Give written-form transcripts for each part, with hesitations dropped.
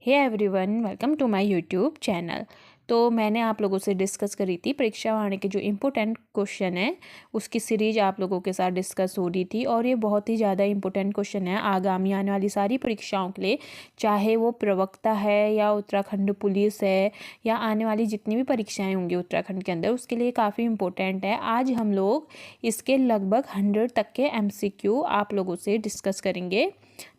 Hey everyone, welcome to my YouTube channel. तो मैंने आप लोगों से डिस्कस करी थी परीक्षा वाणी के जो इम्पोर्टेंट क्वेश्चन है उसकी सीरीज आप लोगों के साथ डिस्कस हो रही थी और ये बहुत ही ज़्यादा इम्पोर्टेंट क्वेश्चन है आगामी आने वाली सारी परीक्षाओं के लिए, चाहे वो प्रवक्ता है या उत्तराखंड पुलिस है या आने वाली जितनी भी परीक्षाएँ होंगी उत्तराखंड के अंदर, उसके लिए काफ़ी इम्पोर्टेंट है। आज हम लोग इसके लगभग 100 तक के MCQ आप लोगों से डिस्कस करेंगे।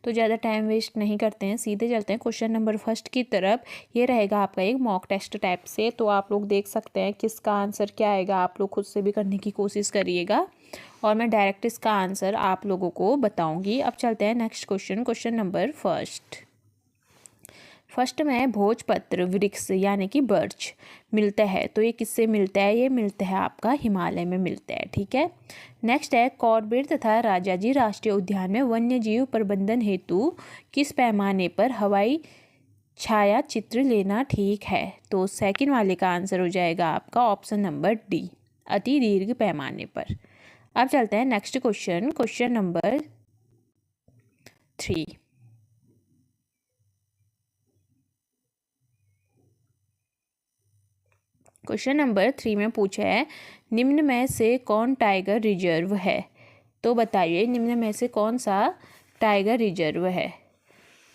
तो ज़्यादा टाइम वेस्ट नहीं करते हैं, सीधे चलते हैं क्वेश्चन नंबर फर्स्ट की तरफ। ये रहेगा आपका एक मॉक टेस्ट टाइप से, तो आप लोग देख सकते हैं किसका आंसर क्या आएगा। आप लोग खुद से भी करने की कोशिश करिएगा और मैं डायरेक्ट इसका आंसर आप लोगों को बताऊंगी। अब चलते हैं next question, question number first में भोजपत्र वृक्ष यानी कि बर्च मिलता है, तो ये किससे मिलता है? ये मिलता है आपका हिमालय में मिलता है, ठीक है। नेक्स्ट है कॉर्बेट तथा राजाजी राष्ट्रीय उद्यान में वन्य जीव प्रबंधन हेतु किस पैमाने पर हवाई छाया चित्र लेना ठीक है? तो सेकंड वाले का आंसर हो जाएगा आपका ऑप्शन नंबर डी, अति दीर्घ पैमाने पर। अब चलते हैं next question, question number 3। Question number 3 में पूछा है निम्न में से कौन टाइगर रिजर्व है? तो बताइए निम्न में से कौन सा टाइगर रिजर्व है?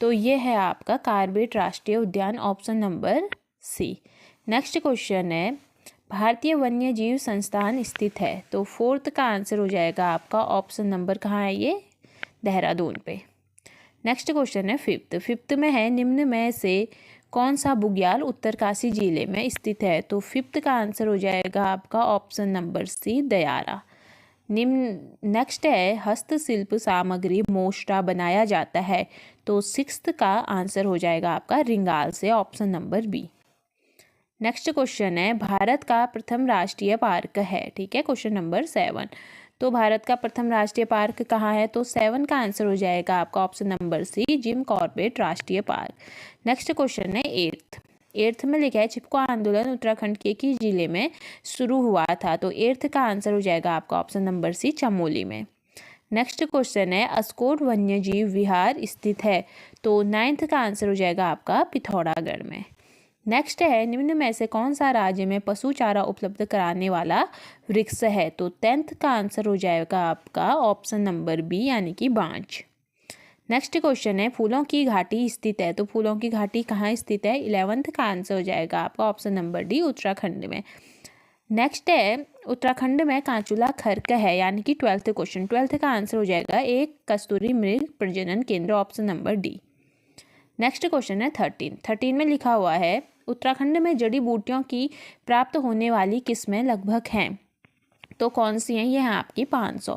तो ये है आपका कॉर्बेट राष्ट्रीय उद्यान, option number C. Next question है भारतीय वन्य जीव संस्थान स्थित है, तो फोर्थ का आंसर हो जाएगा आपका ऑप्शन नंबर, कहाँ है ये? देहरादून पे। नेक्स्ट क्वेश्चन है फिफ्थ में है निम्न में से कौन सा बुग्याल उत्तरकाशी जिले में स्थित है? तो फिफ्थ का आंसर हो जाएगा आपका ऑप्शन नंबर सी, दयारा। निम्न नेक्स्ट है हस्तशिल्प सामग्री मोष्टा बनाया जाता है, तो सिक्स्थ का आंसर हो जाएगा आपका रिंगाल से, option number B. Next question है भारत का प्रथम राष्ट्रीय पार्क है, ठीक है, क्वेश्चन नंबर 7। तो भारत का प्रथम राष्ट्रीय पार्क कहाँ है? तो 7 का आंसर हो जाएगा आपका option number C, Jim Corbett राष्ट्रीय पार्क। नेक्स्ट क्वेश्चन है एट्थ में लिखा है चिपको आंदोलन उत्तराखंड के किस जिले में शुरू हुआ था? तो एट्थ का आंसर हो जाएगा आपका ऑप्शन नंबर सी, चमोली में। नेक्स्ट क्वेश्चन है अस्कोट वन्य जीव विहार स्थित है, तो 9th का आंसर हो जाएगा आपका पिथौरागढ़ में। नेक्स्ट है निम्न में से कौन सा राज्य में पशु चारा उपलब्ध कराने वाला वृक्ष है? तो 10th का आंसर हो जाएगा आपका ऑप्शन नंबर बी, यानी कि बांज। नेक्स्ट क्वेश्चन है फूलों की घाटी स्थित है, तो फूलों की घाटी कहाँ स्थित है? 11th का आंसर हो जाएगा आपका ऑप्शन नंबर डी, उत्तराखंड में। नेक्स्ट है उत्तराखंड में कांचुला खर्क है, यानी कि 12th क्वेश्चन, 12th का आंसर हो जाएगा एक कस्तूरी मृग प्रजनन केंद्र, option number D. Next question है 13 में लिखा हुआ है उत्तराखंड में जड़ी बूटियों की प्राप्त होने वाली किस्में लगभग हैं, तो कौन सी हैं? ये हैं आपकी 500,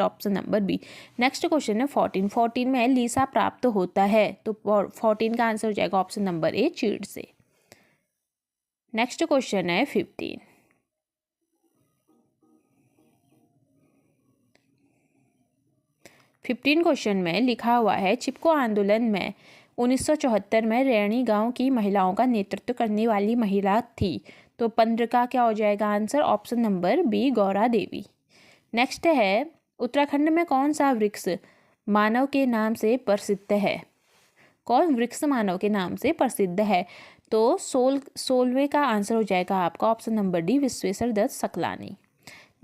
option number B. Next question है 14 में लीसा प्राप्त होता है, तो 14 का आंसर हो जाएगा ऑप्शन नंबर ए, चीड़ से। नेक्स्ट क्वेश्चन है 15 क्वेश्चन में लिखा हुआ है चिपको आंदोलन में 1974 में रैणी गांव की महिलाओं का नेतृत्व करने वाली महिला थी, तो 15 का क्या हो जाएगा answer? Option number B, Gaura Devi. Next है उत्तराखंड में कौन सा वृक्ष मानव के नाम से प्रसिद्ध है? कौन वृक्ष मानव के नाम से प्रसिद्ध है? तो 16वें का आंसर हो जाएगा आपका option number D, Vishweshwar Datt Saklani.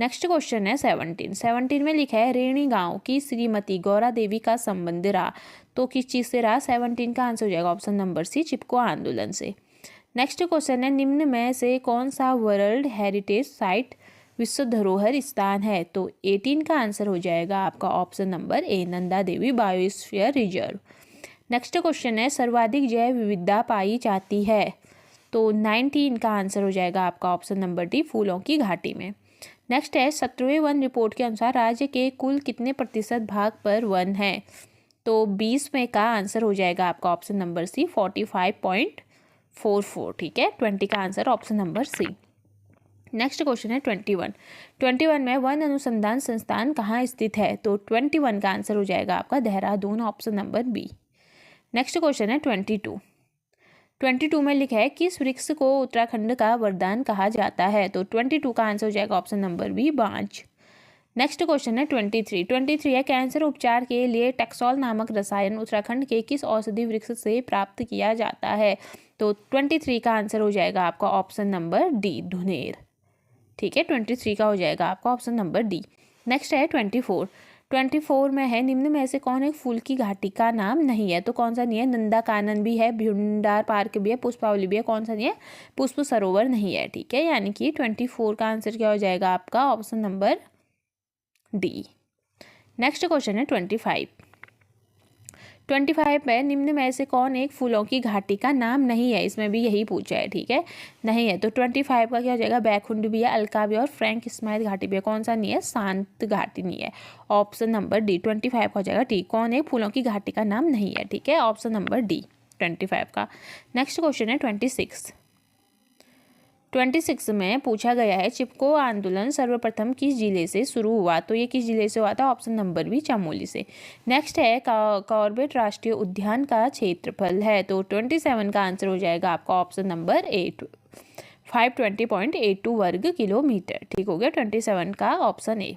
Next question है 17 में लिखा है रेणी गांव की श्रीमती गौरा देवी का संबंध रहा, तो किस चीज़ से रहा? 17 का आंसर हो जाएगा ऑप्शन नंबर सी, चिपको आंदोलन से। नेक्स्ट क्वेश्चन है निम्न में से कौन सा वर्ल्ड हेरिटेज साइट विश्व धरोहर स्थान है? तो 18 का आंसर हो जाएगा आपका option number A, Nanda Devi biosphere reserve. Next question है सर्वाधिक जैव विविधता पाई जाती है, तो 19 का आंसर हो जाएगा आपका ऑप्शन नंबर डी, फूलों की घाटी में। नेक्स्ट है 17वें वन रिपोर्ट के अनुसार राज्य के कुल कितने प्रतिशत भाग पर वन है? तो 20 में का आंसर हो जाएगा आपका ऑप्शन नंबर सी, 45.44, ठीक है। 20 का answer option number C. Next question है 21 में वन अनुसंधान संस्थान कहाँ स्थित है? तो 21 का आंसर हो जाएगा आपका Dehradun, option number B. Next question है 22 में लिखा है किस वृक्ष को उत्तराखंड का वरदान कहा जाता है? तो 22 का आंसर हो जाएगा ऑप्शन नंबर बी, बांज। नेक्स्ट क्वेश्चन है 23 है कैंसर उपचार के लिए टैक्सोल नामक रसायन उत्तराखंड के किस औषधि वृक्ष से प्राप्त किया जाता है। तो 23 का आंसर हो जाएगा आपका ऑप्शन नंबर डी, धुनेर। ठीक है, 23 का हो जाएगा आपका ऑप्शन नंबर डी। नेक्स्ट है 24 में है निम्न में से कौन एक फूल की घाटी का नाम नहीं है। तो कौन सा नहीं है, नंदा कानन भी है, भ्यूंडार पार्क भी है, पुष्पावली भी है, कौन सा नहीं है, पुष्प सरोवर नहीं है। ठीक है, यानी कि 24 का आंसर क्या हो जाएगा आपका option number D. Next question है 25 है निम्न में से कौन एक फूलों की घाटी का नाम नहीं है। इसमें भी यही पूछा है। ठीक है, नहीं है तो 25 का क्या हो जाएगा, बैकुंठ भी है, अलका भी है और फ्रैंक स्माइल घाटी भी है, कौन सा नहीं है, शांत घाटी नहीं है। ऑप्शन नंबर डी 25 का हो जाएगा डी, कौन एक फूलों की घाटी का नाम नहीं है। ठीक है, ऑप्शन नंबर डी 25 का। नेक्स्ट क्वेश्चन है 26 में पूछा गया है चिपको आंदोलन सर्वप्रथम किस जिले से शुरू हुआ। तो ये किस जिले से हुआ था, ऑप्शन नंबर बी, चमोली से। नेक्स्ट है कॉर्बेट राष्ट्रीय उद्यान का क्षेत्रफल है। तो 27 का आंसर हो जाएगा आपका ऑप्शन नंबर ए, 520.82 वर्ग किलोमीटर। ठीक हो गया, 27 का ऑप्शन ए।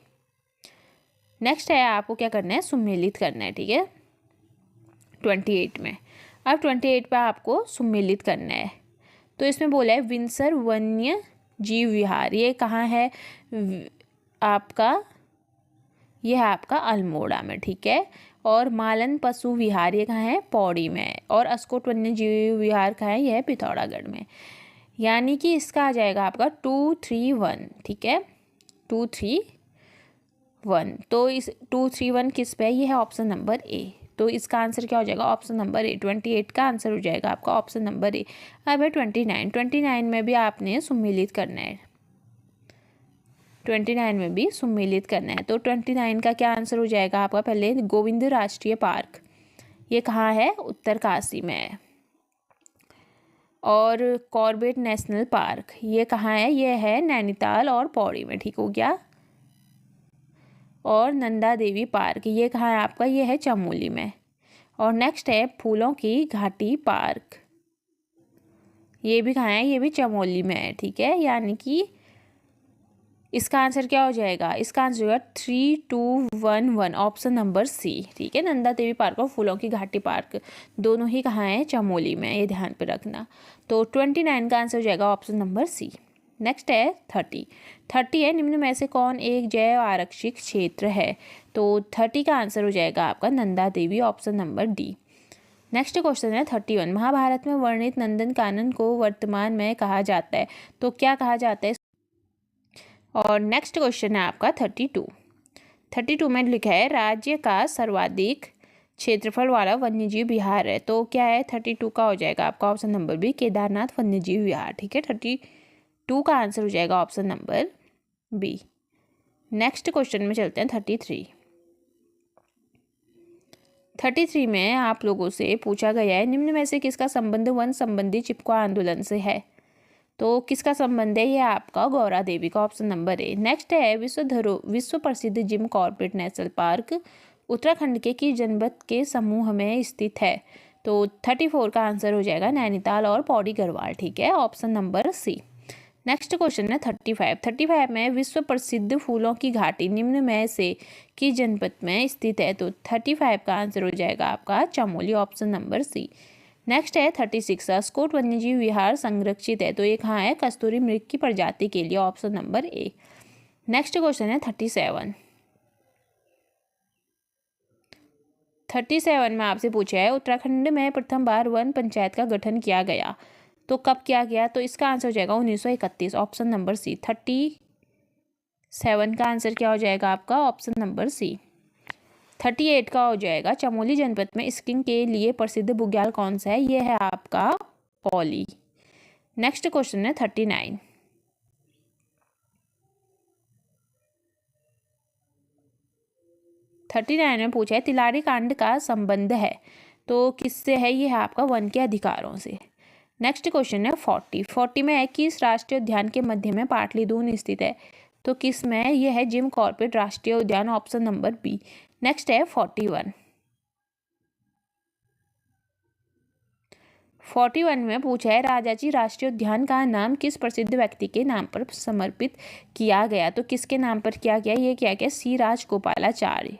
नेक्स्ट है आपको क्या करना है, सुमेलित करना है। ठीक है, 28 में। अब 28 पे आपको सुमेलित करना है। तो इसमें बोला है विंसर वन्य जीव विहार, ये कहाँ है आपका, ये है आपका अल्मोड़ा में। ठीक है, और मालन पशु विहार ये कहाँ है, पौड़ी में। और अस्कोट वन्य जीव विहार कहाँ है, यह है पिथौरागढ़ में। यानी कि इसका आ जाएगा आपका 231। ठीक है, 231। तो इस 231 किस पे है, ये है ऑप्शन नंबर ए। तो इसका आंसर क्या हो जाएगा, ऑप्शन नंबर ए, 28 का आंसर हो जाएगा आपका ऑप्शन नंबर ए। अब है 29 में भी आपने सुमेलित करना है। 29 में भी सुमेलित करना है। तो 29 का क्या आंसर हो जाएगा आपका, पहले गोविंद राष्ट्रीय पार्क, ये कहाँ है, उत्तरकाशी में है। और कॉर्बेट नेशनल पार्क ये कहाँ है, ये है नैनीताल और पौड़ी में। ठीक हो गया। और नंदा देवी पार्क ये कहाँ है आपका, ये है चमोली में। और नेक्स्ट है फूलों की घाटी पार्क, ये भी कहाँ है, ये भी चमोली में है। ठीक है, यानी कि इसका आंसर क्या हो जाएगा, इसका आंसर होगा 3211 ऑप्शन नंबर सी। ठीक है, नंदा देवी पार्क और फूलों की घाटी पार्क दोनों ही कहाँ है, चमोली में, ये ध्यान पे रखना। तो 29 का आंसर हो जाएगा ऑप्शन नंबर सी। नेक्स्ट है 30 है निम्न में से कौन एक जैव आरक्षित क्षेत्र है। तो 30 का आंसर हो जाएगा आपका Nanda Devi, option number D. Next question है 31 महाभारत में वर्णित नंदन कानन को वर्तमान में कहा जाता है। तो क्या कहा जाता है। और नेक्स्ट क्वेश्चन है आपका 32 में लिखा है राज्य का सर्वाधिक क्षेत्रफल वाला वन्यजीव विहार है। तो क्या है, 32 का हो जाएगा आपका ऑप्शन नंबर बी, केदारनाथ वन्यजीव विहार। ठीक है, 32 का आंसर हो जाएगा option number B. Next question में चलते हैं 33 में आप लोगों से पूछा गया है निम्न में से किसका संबंध वन संबंधी चिपको आंदोलन से है। तो किसका संबंध है, ये आपका गौरा देवी का, ऑप्शन नंबर ए। नेक्स्ट है विश्व प्रसिद्ध Jim Corbett national park Uttarakhand के किस जनपद के समूह में स्थित है। तो 34 का आंसर हो जाएगा नैनीताल और पौड़ी गढ़वाल। ठीक है, option number C. Next question है 35 में विश्व प्रसिद्ध फूलों की घाटी निम्न में से किस जनपद में स्थित है। तो 35 का आंसर हो जाएगा आपका Chamoli, option number C. Next है 36 अस्कोट वन्यजीव विहार संरक्षित है। तो ये कहाँ है, कस्तूरी मृग की प्रजाति के लिए, option number A. Next question है 37 में आपसे पूछा है उत्तराखंड में प्रथम बार वन पंचायत का गठन किया गया। तो कब किया गया, तो इसका आंसर हो जाएगा 1931, ऑप्शन नंबर सी। 37 का आंसर क्या हो जाएगा आपका, ऑप्शन नंबर सी। 38 का हो जाएगा चमोली जनपद में स्कीइंग के लिए प्रसिद्ध बुग्याल कौन सा है, ये है आपका औली। नेक्स्ट क्वेश्चन है 39 में पूछा है तिलारी कांड का संबंध है। तो किससे है, ये है आपका वन के अधिकारों से। नेक्स्ट क्वेश्चन है 40 में है किस राष्ट्रीय उद्यान के मध्य में पाटलीदून स्थित है। तो किस में, यह है जिम कॉर्बेट राष्ट्रीय उद्यान, ऑप्शन नंबर बी। नेक्स्ट है 41 41 में पूछा है राजाजी राष्ट्रीय उद्यान का नाम किस प्रसिद्ध व्यक्ति के नाम पर समर्पित किया गया। तो किसके नाम पर किया गया, ये किया गया सी राजगोपालाचार्य।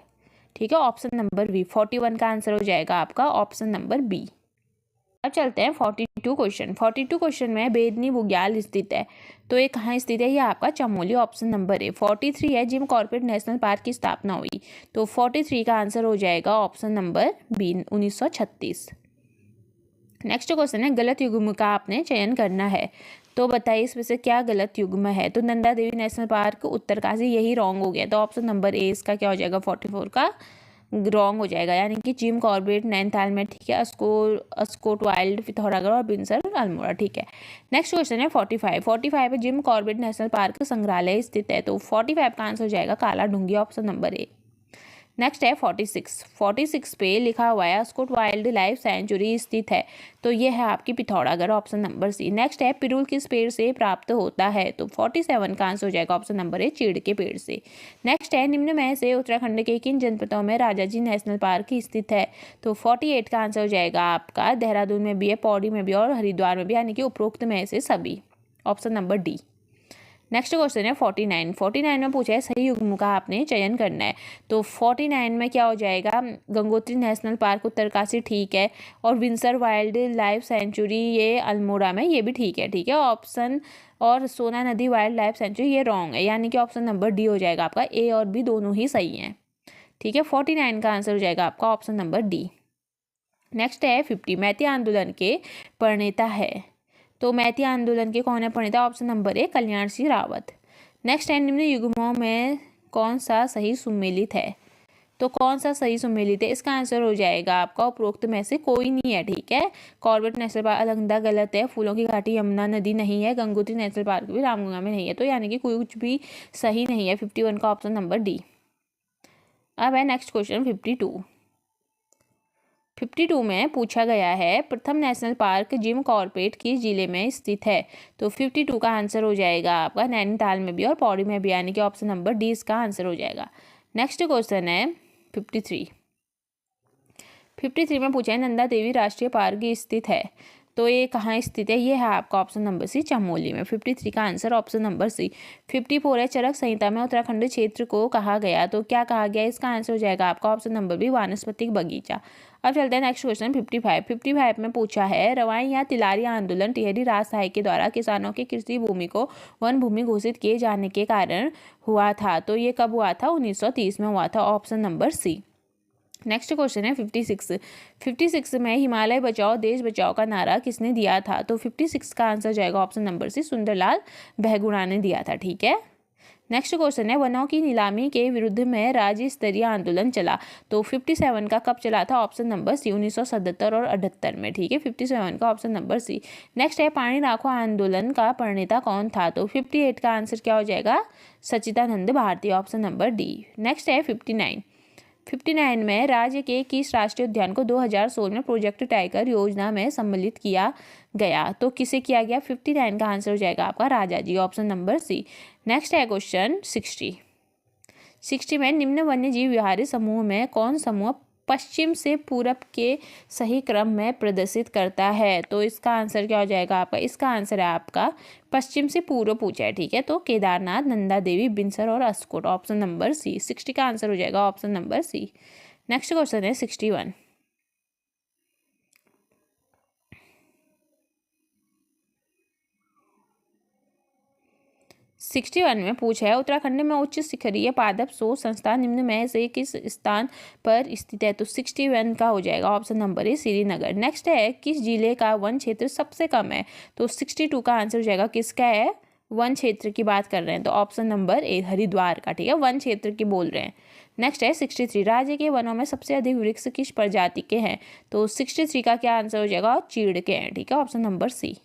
ठीक है, ऑप्शन नंबर बी। 41 का आंसर हो जाएगा आपका ऑप्शन नंबर बी। अब चलते हैं 42 क्वेश्चन। 42 क्वेश्चन में बेदनी बुग्याल स्थित है, तो ये कहाँ स्थित है, ये आपका चमोली, ऑप्शन नंबर ए। 43 है जिम कॉर्बेट नेशनल पार्क की स्थापना हुई, तो 43 का आंसर हो जाएगा option number B 1936। Next question है गलत युग्म का आपने चयन करना है, तो बताइए इसमें से क्या गलत युग्म है। तो नंदा देवी नेशनल पार्क उत्तरकाशी, यही रॉन्ग हो गया, तो ऑप्शन नंबर ए इसका क्या हो जाएगा 44 का रॉन्ग हो जाएगा, यानी कि जिम कॉर्बेट नैनीताल में, ठीक है, अस्कोट वाइल्ड पिथौरागढ़ और बिनसर अल्मोड़ा। ठीक है, नेक्स्ट क्वेश्चन है 45। 45 है जिम कॉर्बेट नेशनल पार्क संग्रहालय स्थित है, तो 45 का आंसर हो जाएगा काला Dhungi, option number A. Next है 46। 46 पे लिखा हुआ है अस्कोट वाइल्ड लाइफ सेंचुरी स्थित है, तो ये है आपकी Pithoragarh, option number C. Next है पिरूल किस पेड़ से प्राप्त होता है, तो 47 का आंसर हो जाएगा ऑप्शन नंबर ए चीड़ के पेड़ से। नेक्स्ट है निम्न में से उत्तराखंड के किन जनपदों में राजाजी नेशनल पार्क स्थित है, तो 48 का आंसर हो जाएगा आपका देहरादून में भी है, पौड़ी में भी और हरिद्वार में भी, यानी कि उपरोक्त में से सभी, option number D. Next question है 49। 49 में पूछा है सही युग्म का आपने चयन करना है, तो 49 में क्या हो जाएगा गंगोत्री नेशनल पार्क उत्तरकाशी, ठीक है, और विंसर वाइल्ड लाइफ सेंचुरी ये अल्मोड़ा में, ये भी ठीक है। ठीक है, ऑप्शन और सोना नदी वाइल्ड लाइफ सेंचुरी ये रॉन्ग है, यानी कि ऑप्शन नंबर डी हो जाएगा आपका, ए और बी दोनों ही सही हैं। ठीक है, 49 का आंसर हो जाएगा आपका ऑप्शन नंबर डी। नेक्स्ट है 50। मैती आंदोलन के प्रणेता है, तो मैती आंदोलन के कौन है प्रणेता, option number A Kalyan Singh Rawat. Next है निम्न युग्मों में कौन सा सही सुमेलित है, तो कौन सा सही सुमेलित है, इसका आंसर हो जाएगा आपका उपरोक्त में से कोई नहीं है। ठीक है, कॉर्बेट नेशनल पार्क अलंगदा गलत है, फूलों की घाटी यमुना नदी नहीं है, गंगोत्री नेशनल पार्क भी रामगंगा में नहीं है, तो यानी कि कुछ भी सही नहीं है। 51 का ऑप्शन नंबर डी। अब है नेक्स्ट क्वेश्चन 52। 52 में पूछा गया है प्रथम नेशनल पार्क जिम कॉर्बेट किस जिले में स्थित है, तो 52 का आंसर हो जाएगा आपका नैनीताल में भी और पौड़ी में भी, यानी कि ऑप्शन नंबर डी इसका आंसर हो जाएगा। नेक्स्ट क्वेश्चन है 53। 53 में पूछा है नंदा देवी राष्ट्रीय पार्क स्थित है, तो ये कहाँ स्थित है, ये है आपका ऑप्शन नंबर सी चमोली में। 53 का आंसर ऑप्शन नंबर सी। 54 है चरक संहिता में उत्तराखंड क्षेत्र को कहा गया, तो क्या कहा गया, इसका आंसर हो जाएगा आपका ऑप्शन नंबर बी वानस्पतिक बगीचा। अब चलते हैं नेक्स्ट क्वेश्चन 55। 55 में पूछा है रवाई या तिलारी आंदोलन टिहरी राजशाही के द्वारा किसानों की कृषि भूमि को वन भूमि घोषित किए जाने के कारण हुआ था, तो ये कब हुआ था, 1930 में हुआ था, option number C. Next question है 56। 56 में हिमालय बचाओ देश बचाओ का नारा किसने दिया था, तो 56 का आंसर जाएगा option number C Sundarlal Bahuguna ने दिया था। ठीक है, नेक्स्ट क्वेश्चन है वनों की नीलामी के विरुद्ध में राज्य स्तरीय आंदोलन चला, तो 57 का कब चला था, ऑप्शन नंबर सी 1977 और 78 में। ठीक है, 57 का ऑप्शन नंबर सी। नेक्स्ट है पानी राखो आंदोलन का प्रणेता कौन था, तो 58 का आंसर क्या हो जाएगा Sachchidanand Bharti, option number D. Next है 59। 59 में राज्य के किस राष्ट्रीय उद्यान को 2016 में प्रोजेक्ट टाइगर योजना में सम्मिलित किया गया, तो किसे किया गया, 59 का आंसर हो जाएगा आपका Rajaji, option number C. Next है क्वेश्चन 60। 60 में निम्न वन्य जीव विहारी समूह में कौन समूह पश्चिम से पूरब के सही क्रम में प्रदर्शित करता है, तो इसका आंसर क्या हो जाएगा आपका, इसका आंसर है आपका पश्चिम से पूर्व पूछा है। ठीक है, तो केदारनाथ नंदा देवी बिनसर और अस्कोट, ऑप्शन नंबर सी। 60 का आंसर हो जाएगा option number C. Next question है 61। 61 में पूछा है उत्तराखंड में उच्च शिखरीय पादप शोध संस्थान निम्न में से किस स्थान पर स्थित है, तो 61 का हो जाएगा option number A Srinagar. Next है किस जिले का वन क्षेत्र सबसे कम है, तो 62 का आंसर हो जाएगा किसका है, वन क्षेत्र की बात कर रहे हैं, तो ऑप्शन नंबर ए हरिद्वार का। ठीक है, वन क्षेत्र की बोल रहे हैं। नेक्स्ट है 63। राज्य के वनों में सबसे अधिक वृक्ष किस प्रजाति के हैं, तो 63 का क्या आंसर हो जाएगा, चीड़ के हैं। ठीक है, ऑप्शन नंबर सी।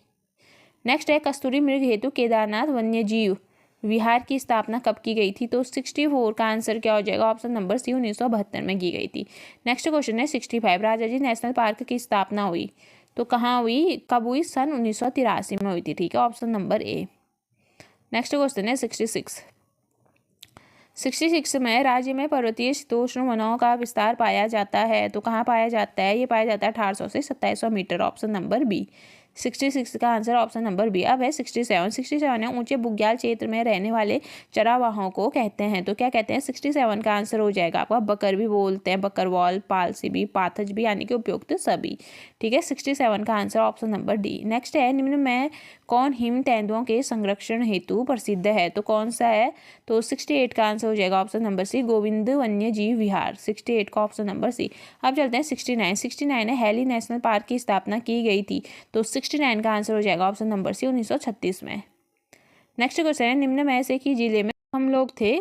नेक्स्ट है कस्तूरी मृग हेतु केदारनाथ वन्य जीव विहार की स्थापना कब की गई थी, तो 64 का आंसर क्या हो जाएगा, ऑप्शन नंबर सी 1972 में की गई थी। नेक्स्ट क्वेश्चन है 65। राजाजी नेशनल पार्क की स्थापना हुई, तो कहाँ हुई, कब हुई, सन 1983 में हुई थी। ठीक है, option number A. Next question है 66। 66 में राज्य में पर्वतीय शीतोष्ण वनों का विस्तार पाया जाता है, तो कहाँ पाया जाता है? ये पाया जाता है 1800 से 2700 मीटर, ऑप्शन नंबर बी। 66 का आंसर ऑप्शन नंबर बी। अब है 67 है ऊंचे बुग्याल क्षेत्र में रहने वाले चरावाहों को कहते हैं, तो क्या कहते हैं? 67 का आंसर हो जाएगा आपका बकर भी बोलते हैं, बकरवाल, पालसी भी, पाथज भी, यानी कि उपयुक्त सभी। ठीक है, 67 का answer option number D. Next है निम्न में कौन हिम तेंदुओं के संरक्षण हेतु प्रसिद्ध है, तो कौन सा है? तो 68 का आंसर हो जाएगा ऑप्शन नंबर सी, गोविंद वन्य जीव विहार। 68 का ऑप्शन नंबर सी। अब चलते हैं 69 है हैली नेशनल पार्क की स्थापना की गई थी, तो 69 का आंसर हो जाएगा ऑप्शन नंबर सी, 1936 में। नेक्स्ट क्वेश्चन है निम्न में से किस जिले में हम लोग थे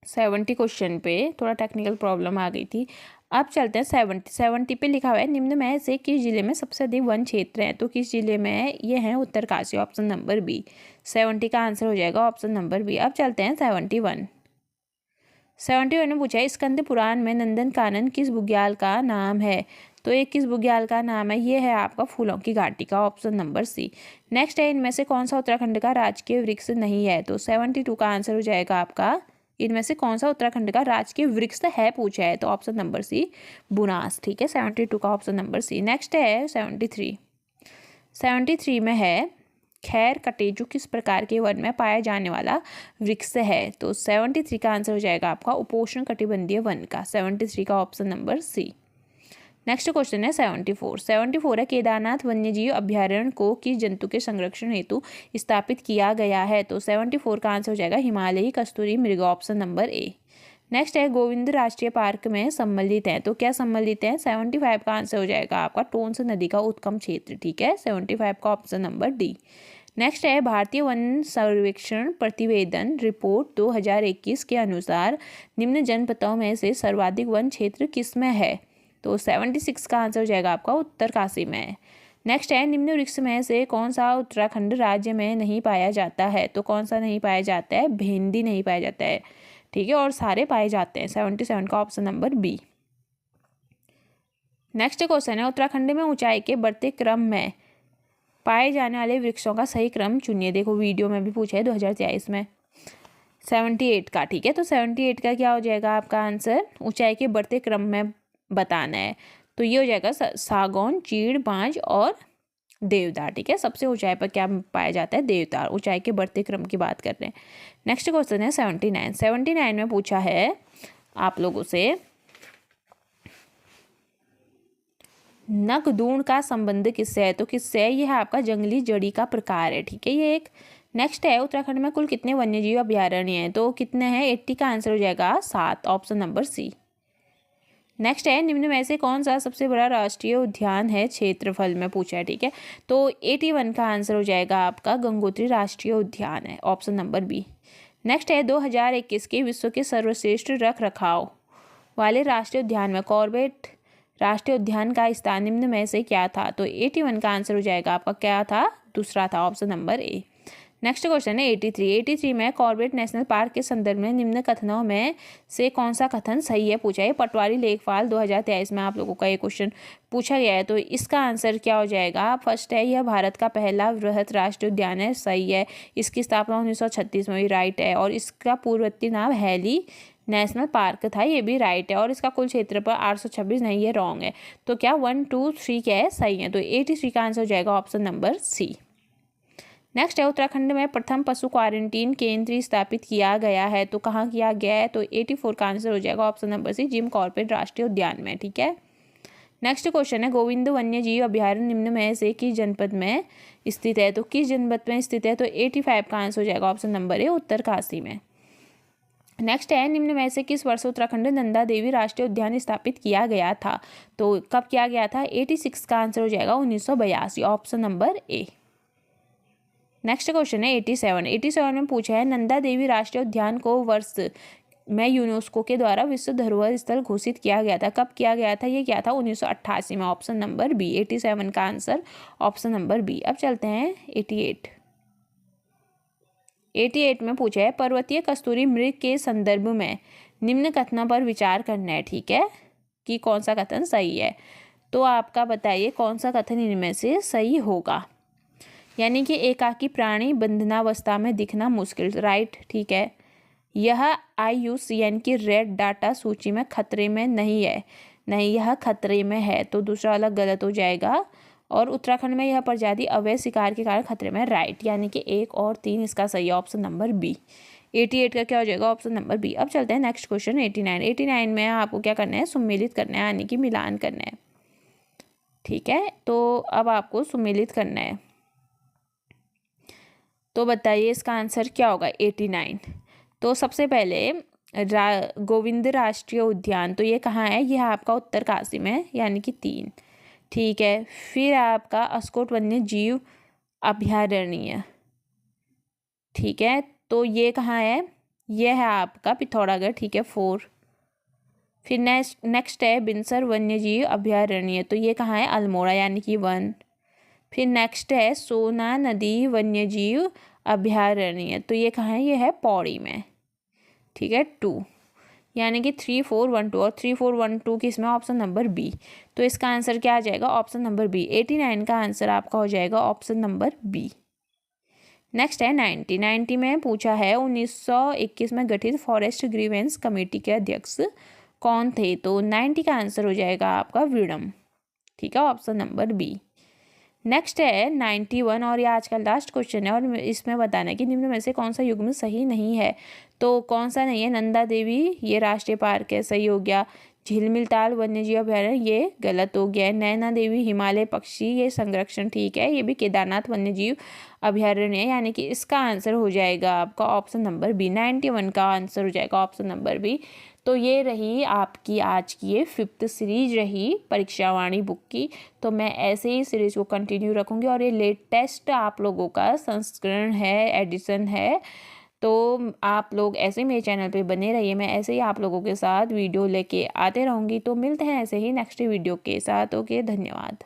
70 क्वेश्चन पे, थोड़ा टेक्निकल प्रॉब्लम आ गई थी। अब चलते हैं 70 पे लिखा हुआ है निम्न में से किस जिले में सबसे अधिक वन क्षेत्र है, तो किस जिले में है? ये है उत्तरकाशी, ऑप्शन नंबर बी। 70 का आंसर हो जाएगा ऑप्शन नंबर बी। अब चलते हैं 71 में पूछा है स्कंद पुराण में नंदन कानन किस बुग्याल का नाम है, तो ये किस बुग्याल का नाम है? ये है आपका फूलों की घाटी का, ऑप्शन नंबर सी। नेक्स्ट है इनमें से कौन सा उत्तराखंड का राजकीय वृक्ष नहीं है, तो 72 का आंसर हो जाएगा आपका इनमें से कौन सा उत्तराखंड का राजकीय वृक्ष है पूछा है, तो ऑप्शन नंबर सी बुनास। ठीक है, 72 का ऑप्शन नंबर सी। नेक्स्ट है 73 में है खैर कटेजू किस प्रकार के वन में पाया जाने वाला वृक्ष है, तो 73 का आंसर हो जाएगा आपका उपोष्ण कटिबंधीय वन का, 73 का option number C. Next question है 74 है केदारनाथ वन्यजीव अभ्यारण्य को किस जंतु के संरक्षण हेतु स्थापित किया गया है, तो 74 का आंसर हो जाएगा हिमालयी कस्तूरी मृग, ऑप्शन नंबर ए। नेक्स्ट है गोविंद राष्ट्रीय पार्क में सम्मिलित है, तो क्या सम्मिलित है? 75 का आंसर हो जाएगा आपका टोंस नदी का उत्गम क्षेत्र। ठीक है, 75 का ऑप्शन नंबर डी। नेक्स्ट है भारतीय वन सर्वेक्षण प्रतिवेदन रिपोर्ट 2021 के अनुसार निम्न जनपदों में से सर्वाधिक वन क्षेत्र किस में है, तो 76 का आंसर हो जाएगा आपका उत्तरकाशी में। नेक्स्ट है निम्न वृक्ष में से कौन सा उत्तराखंड राज्य में नहीं पाया जाता है, तो कौन सा नहीं पाया जाता है? भेंदी नहीं पाया जाता है। ठीक है, और सारे पाए जाते हैं, 77 का option number B. Next question है उत्तराखंड में ऊंचाई के बढ़ते क्रम में पाए जाने वाले वृक्षों का सही क्रम चुनिए। देखो वीडियो में भी पूछा है 2023 में 78 का। ठीक है, तो 78 का क्या हो जाएगा आपका आंसर? ऊंचाई के बढ़ते क्रम में बताना है, तो ये हो जाएगा सागौन, चीड़, बांज और देवदार। ठीक है, सबसे ऊंचाई पर क्या पाया जाता है? देवदार। ऊंचाई के बढ़ते क्रम की बात कर रहे हैं। नेक्स्ट क्वेश्चन है 79 में पूछा है आप लोगों से नखदूण का संबंध किससे है, तो किससे है? यह आपका जंगली जड़ी का प्रकार है। ठीक है, ये एक। नेक्स्ट है उत्तराखंड में कुल कितने वन्यजीव अभ्यारण्य हैं, तो कितने हैं? 80 का आंसर हो जाएगा 7, ऑप्शन नंबर सी। नेक्स्ट है निम्न में से कौन सा सबसे बड़ा राष्ट्रीय उद्यान है क्षेत्रफल में पूछा है। ठीक है, तो 81 का आंसर हो जाएगा आपका गंगोत्री राष्ट्रीय उद्यान है, ऑप्शन नंबर बी। नेक्स्ट है 2021 के विश्व के सर्वश्रेष्ठ रख रखाव वाले राष्ट्रीय उद्यान में कॉर्बेट राष्ट्रीय उद्यान का स्थान निम्न में से क्या था, तो 81 का आंसर हो जाएगा आपका क्या था? दूसरा था, option number A. Next question है 83 में कॉर्बेट नेशनल पार्क के संदर्भ में निम्न कथनों में से कौन सा कथन सही है पूछा है। पटवारी लेखपाल 2023 में आप लोगों का ये क्वेश्चन पूछा गया है, तो इसका आंसर क्या हो जाएगा? फर्स्ट है यह भारत का पहला वृहत राष्ट्रीय उद्यान है, सही है। इसकी स्थापना 1936 में हुई, राइट है। और इसका पूर्ववर्ती नाम हैली नेशनल पार्क था, ये भी राइट है। और इसका कुल क्षेत्रफल 826 नहीं है, रॉन्ग है। तो क्या 1, 2, 3 क्या है? सही है। तो 83 का आंसर हो जाएगा ऑप्शन नंबर सी। नेक्स्ट है उत्तराखंड में प्रथम पशु क्वारंटीन केंद्र स्थापित किया गया है, तो कहाँ किया गया है? तो 84 का आंसर हो जाएगा option number C, Jim Corbett राष्ट्रीय उद्यान में। ठीक है, नेक्स्ट क्वेश्चन है गोविंद वन्य जीव अभ्यारण्य निम्न में से किस जनपद में स्थित है, तो किस जनपद में स्थित है? तो 85 का आंसर हो जाएगा ऑप्शन नंबर ए, उत्तरकाशी में। नेक्स्ट है निम्न में से किस वर्ष उत्तराखंड नंदा देवी राष्ट्रीय उद्यान स्थापित किया गया था, तो कब किया गया था? 86 का आंसर हो जाएगा 1982, option number A. Next question है 87 में पूछा है नंदा देवी राष्ट्रीय उद्यान को वर्ष में यूनेस्को के द्वारा विश्व धरोहर स्थल घोषित किया गया था, कब किया गया था? ये क्या था? 1988 में, ऑप्शन नंबर बी। 87 का आंसर ऑप्शन नंबर बी। अब चलते हैं 88 में पूछा है पर्वतीय कस्तूरी मृग के संदर्भ में निम्न कथनों पर विचार करना है। ठीक है, कि कौन सा कथन सही है, तो आपका बताइए कौन सा कथन इनमें से सही होगा। यानी कि एकाकी प्राणी बंधनावस्था में दिखना मुश्किल, राइट। ठीक है, यह IUCN की रेड डाटा सूची में खतरे में नहीं है। नहीं, यह खतरे में है, तो दूसरा वाला गलत हो जाएगा। और उत्तराखंड में यह प्रजाति अवैध शिकार के कारण खतरे में, राइट, यानी कि 1 और 3 इसका सही है, ऑप्शन नंबर बी। 88 का क्या हो जाएगा, ऑप्शन नंबर बी। अब चलते हैं नेक्स्ट क्वेश्चन 89। 89 में आपको क्या करना है, सुमेलित करना है, यानी कि मिलान करना है। ठीक है, तो अब आपको सुमेलित करना है। तो बताइए इसका आंसर क्या होगा 89। तो सबसे पहले गोविंद राष्ट्रीय उद्यान, तो ये कहाँ है, यह आपका उत्तरकाशी में, यानी कि 3। ठीक है, फिर आपका अस्कोट वन्य जीव अभयारण्य, ठीक है, तो ये कहाँ है, यह है आपका पिथौरागढ़, ठीक है, 4। फिर नेक्स्ट है बिनसर वन्य जीव अभयारण्य, तो ये कहाँ है, अल्मोड़ा, यानी कि 1। फिर नेक्स्ट है सोना नदी वन्य जीव अभयारण्य, तो ये कहाँ है, ये है पौड़ी में, ठीक है, 2, यानी कि 3 4 1 2, और 3 4 1 2 किस में, ऑप्शन नंबर बी। तो इसका आंसर क्या आ जाएगा, ऑप्शन नंबर बी। 89 का आंसर आपका हो जाएगा ऑप्शन नंबर बी। नेक्स्ट है 90। 90 में पूछा है 1921 में गठित फॉरेस्ट ग्रीवेंस कमेटी के अध्यक्ष कौन थे, तो 90 का आंसर हो जाएगा आपका विडम, ठीक है, ऑप्शन नंबर बी। नेक्स्ट है 91, और ये आज का लास्ट क्वेश्चन है, और इसमें बताना है कि निम्न में से कौन सा युग्म सही नहीं है। तो कौन सा नहीं है, नंदा देवी ये राष्ट्रीय पार्क है, सही हो गया। झिलमिल ताल वन्यजीव अभयारण्य ये गलत हो गया है। नैना देवी हिमालय पक्षी ये संरक्षण, ठीक है, ये भी केदारनाथ वन्यजीव अभयारण्य है, यानी कि इसका आंसर हो जाएगा आपका ऑप्शन नंबर बी। 91 का आंसर हो जाएगा ऑप्शन नंबर बी। तो ये रही आपकी आज की ये 5th सीरीज रही परीक्षावाणी बुक की। तो मैं ऐसे ही सीरीज़ को कंटिन्यू रखूँगी, और ये लेटेस्ट आप लोगों का संस्करण है, एडिशन है। तो आप लोग ऐसे मेरे चैनल पे बने रहिए, मैं ऐसे ही आप लोगों के साथ वीडियो लेके आते रहूँगी। तो मिलते हैं ऐसे ही नेक्स्ट वीडियो के साथ। ओके, धन्यवाद।